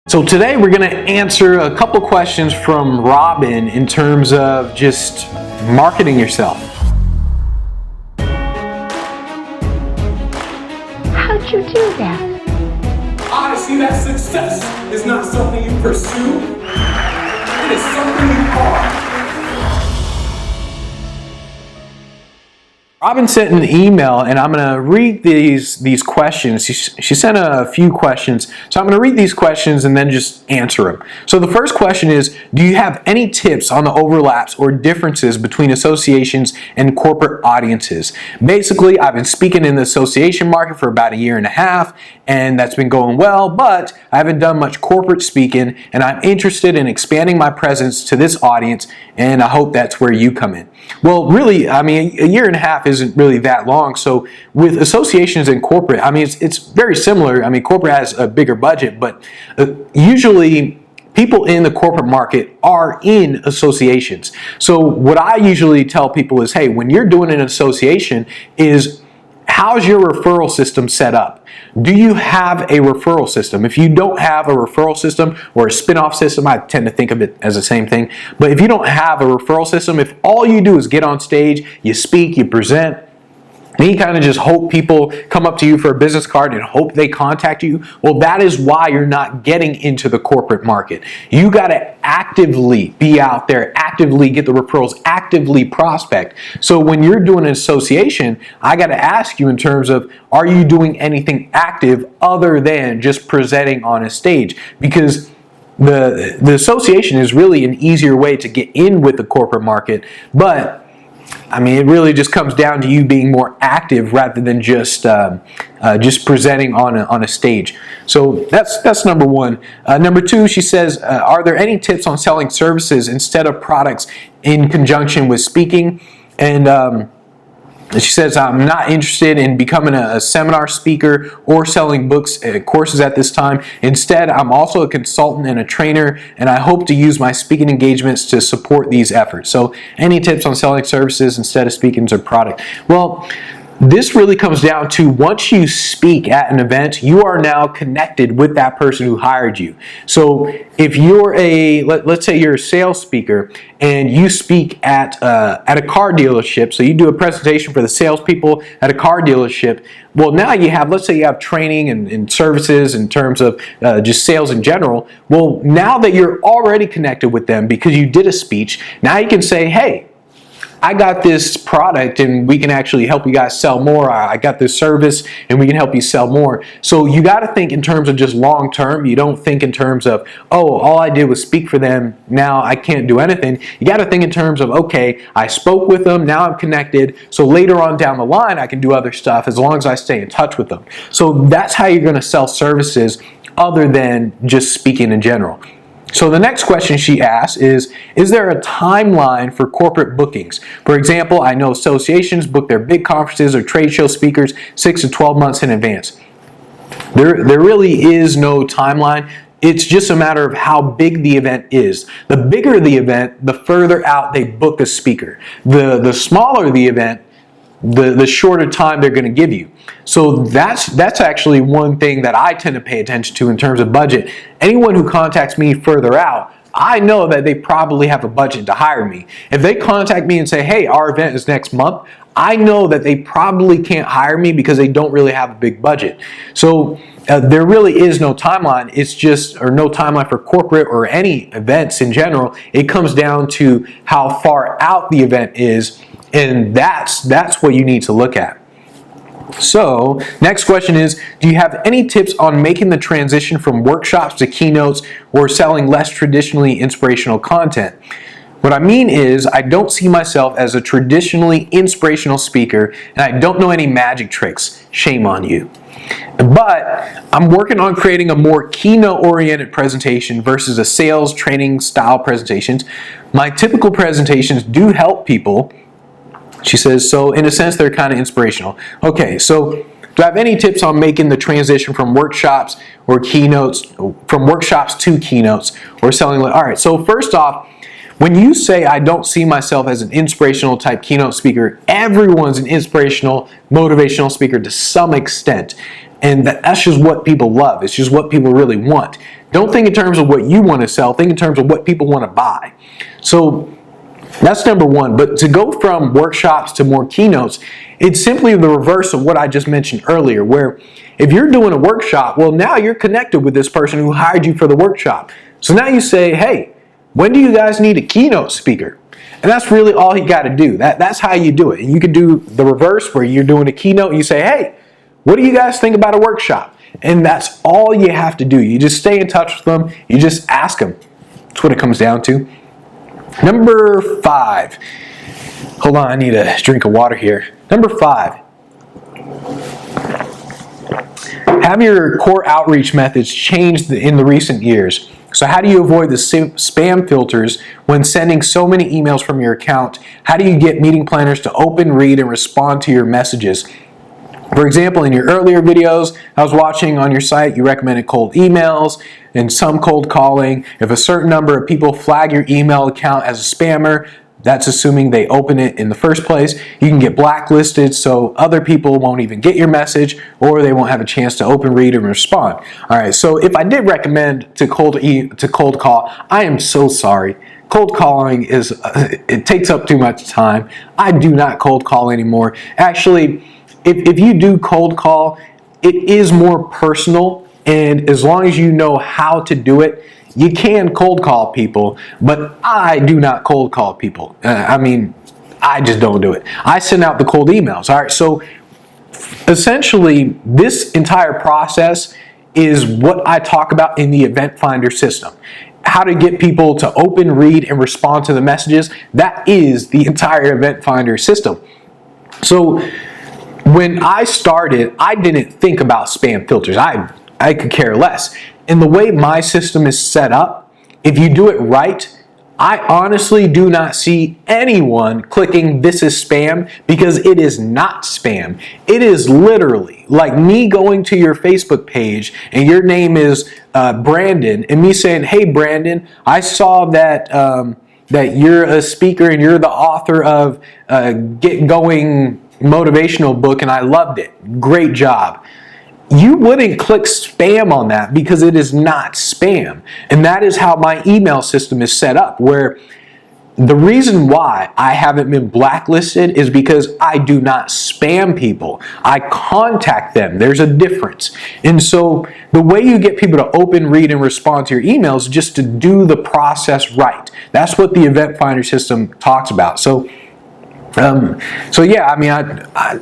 So today we're going to answer a couple questions from Robin in terms of just marketing yourself. How'd you do that? I see that success is not something you pursue, it is something you are. Robin sent an email, and I'm going to read these questions. She sent a few questions, so I'm going to read these questions and then just answer them. So the first question is, do you have any tips on the overlaps or differences between associations and corporate audiences? Basically, I've been speaking in the association market for about 1.5 years, and that's been going well, but I haven't done much corporate speaking, and I'm interested in expanding my presence to this audience, and I hope that's where you come in. Well, really, I mean, 1.5 years isn't really that long. So with associations and corporate, I mean, it's very similar. I mean, corporate has a bigger budget, but usually people in the corporate market are in associations. So what I usually tell people is, hey, when you're doing an association, is how's your referral system set up? Do you have a referral system? If you don't have a referral system or a spin-off system, I tend to think of it as the same thing. But if you don't have a referral system, if all you do is get on stage, you speak, you present, and you kind of just hope people come up to you for a business card and hope they contact you, well, that is why you're not getting into the corporate market. You got to actively be out there, actively get the referrals, actively prospect. So when you're doing an association, I got to ask you in terms of, are you doing anything active other than just presenting on a stage? Because the association is really an easier way to get in with the corporate market, but I mean, it really just comes down to you being more active rather than just presenting on a stage. So that's number one. Number two, she says, are there any tips on selling services instead of products in conjunction with speaking? And she says, I'm not interested in becoming a seminar speaker or selling books and courses at this time. Instead, I'm also a consultant and a trainer, and I hope to use my speaking engagements to support these efforts. So any tips on selling services instead of speaking or product? Well, this really comes down to, once you speak at an event, you are now connected with that person who hired you. So if you're let's say you're a sales speaker and you speak at a car dealership, so you do a presentation for the salespeople at a car dealership, well, now you have, let's say you have training and services in terms of just sales in general. Well, now that you're already connected with them because you did a speech, now you can say, hey, I got this product and we can actually help you guys sell more. I got this service and we can help you sell more. So you got to think in terms of just long term. You don't think in terms of, oh, all I did was speak for them, now I can't do anything. You got to think in terms of, okay, I spoke with them, now I'm connected, so later on down the line I can do other stuff as long as I stay in touch with them. So that's how you're going to sell services other than just speaking in general. So the next question she asks is there a timeline for corporate bookings? For example, I know associations book their big conferences or trade show speakers 6 to 12 months in advance. There really is no timeline. It's just a matter of how big the event is. The bigger the event, the further out they book a speaker. The smaller the event, the shorter time they're going to give you. So that's actually one thing that I tend to pay attention to in terms of budget. Anyone who contacts me further out, I know that they probably have a budget to hire me. If they contact me and say, hey, our event is next month, I know that they probably can't hire me because they don't really have a big budget. So there really is no timeline. It's just, or no timeline for corporate or any events in general. It comes down to how far out the event is, and that's what you need to look at. So, next question is, do you have any tips on making the transition from workshops to keynotes or selling less traditionally inspirational content? What I mean is, I don't see myself as a traditionally inspirational speaker, and I don't know any magic tricks. Shame on you. But I'm working on creating a more keynote-oriented presentation versus a sales training style presentations. My typical presentations do help people. She says, so in a sense, they're kind of inspirational. Okay, so do I have any tips on making the transition from workshops or keynotes, from workshops to keynotes, or selling? All right, so first off, when you say I don't see myself as an inspirational type keynote speaker, everyone's an inspirational, motivational speaker to some extent. And that's just what people love. It's just what people really want. Don't think in terms of what you want to sell, think in terms of what people want to buy. So that's number one. But to go from workshops to more keynotes, it's simply the reverse of what I just mentioned earlier, where if you're doing a workshop, well, now you're connected with this person who hired you for the workshop. So now you say, hey, when do you guys need a keynote speaker? And that's really all you got to do. That's how you do it. And you can do the reverse where you're doing a keynote and you say, hey, what do you guys think about a workshop? And that's all you have to do. You just stay in touch with them. You just ask them. That's what it comes down to. Number 5. Hold on, I need a drink of water here. Number 5. Have your core outreach methods changed in the recent years? So how do you avoid the spam filters when sending so many emails from your account? How do you get meeting planners to open, read, and respond to your messages? For example, in your earlier videos I was watching on your site, you recommended cold emails and some cold calling. If a certain number of people flag your email account as a spammer, that's assuming they open it in the first place. You can get blacklisted so other people won't even get your message, or they won't have a chance to open, read, and respond. All right, so if I did recommend to cold call, I am so sorry. Cold calling it takes up too much time. I do not cold call anymore. Actually, if you do cold call, it is more personal, and as long as you know how to do it, you can cold call people, but I do not cold call people. I just don't do it. I send out the cold emails. All right, so essentially, this entire process is what I talk about in the Event Finder system. How to get people to open, read, and respond to the messages. That is the entire Event Finder system. So when I started, I didn't think about spam filters. I could care less. And the way my system is set up, if you do it right, I honestly do not see anyone clicking this is spam, because it is not spam. It is literally like me going to your Facebook page and your name is Brandon, and me saying, hey Brandon, I saw that that you're a speaker and you're the author of Get Going motivational book and I loved it. Great job. You wouldn't click spam on that because it is not spam. And that is how my email system is set up, where the reason why I haven't been blacklisted is because I do not spam people. I contact them. There's a difference. And so the way you get people to open, read, and respond to your emails is just to do the process right. That's what the Event Finder system talks about. So yeah,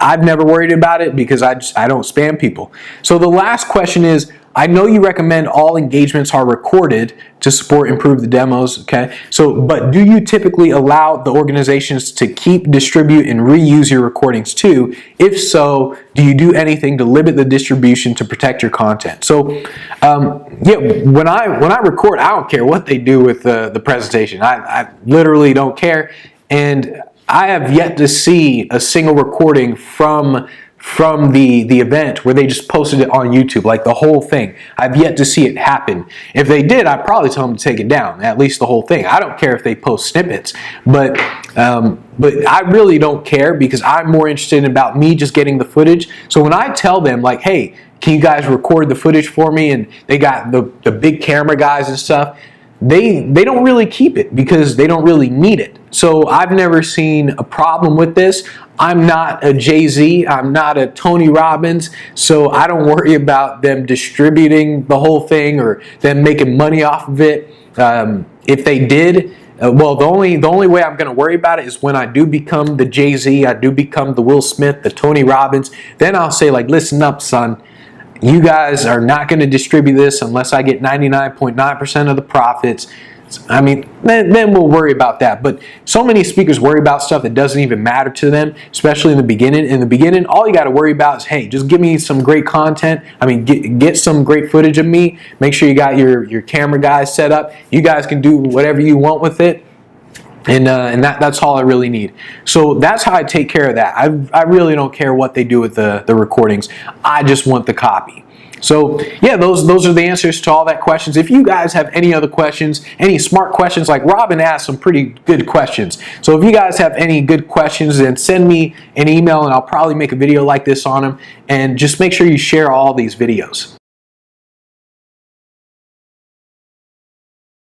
I've never worried about it because I don't spam people. So the last question is, I know you recommend all engagements are recorded to support improve the demos, okay? But do you typically allow the organizations to keep, distribute, and reuse your recordings too? If so, do you do anything to limit the distribution to protect your content? So yeah, when I record, I don't care what they do with the presentation. I literally don't care. And I have yet to see a single recording from the event where they just posted it on YouTube, like the whole thing. I've yet to see it happen. If they did, I'd probably tell them to take it down, at least the whole thing. I don't care if they post snippets, but I really don't care because I'm more interested about me just getting the footage. So when I tell them like, hey, can you guys record the footage for me? And they got the big camera guys and stuff. They don't really keep it because they don't really need it. So I've never seen a problem with this. I'm not a Jay-Z, I'm not a Tony Robbins, so I don't worry about them distributing the whole thing or them making money off of it. If they did, well, the only way I'm going to worry about it is when I do become the Jay-Z, I do become the Will Smith, the Tony Robbins. Then I'll say like, listen up, son. You guys are not going to distribute this unless I get 99.9% of the profits. Then we'll worry about that. But so many speakers worry about stuff that doesn't even matter to them, especially in the beginning. In the beginning, all you got to worry about is, hey, just give me some great content. Get some great footage of me. Make sure you got your camera guys set up. You guys can do whatever you want with it. And that's all I really need. So that's how I take care of that. I really don't care what they do with the recordings. I just want the copy. So yeah, those are the answers to all that questions. If you guys have any other questions, any smart questions, like Robin asked some pretty good questions. So if you guys have any good questions, then send me an email and I'll probably make a video like this on them. And just make sure you share all these videos.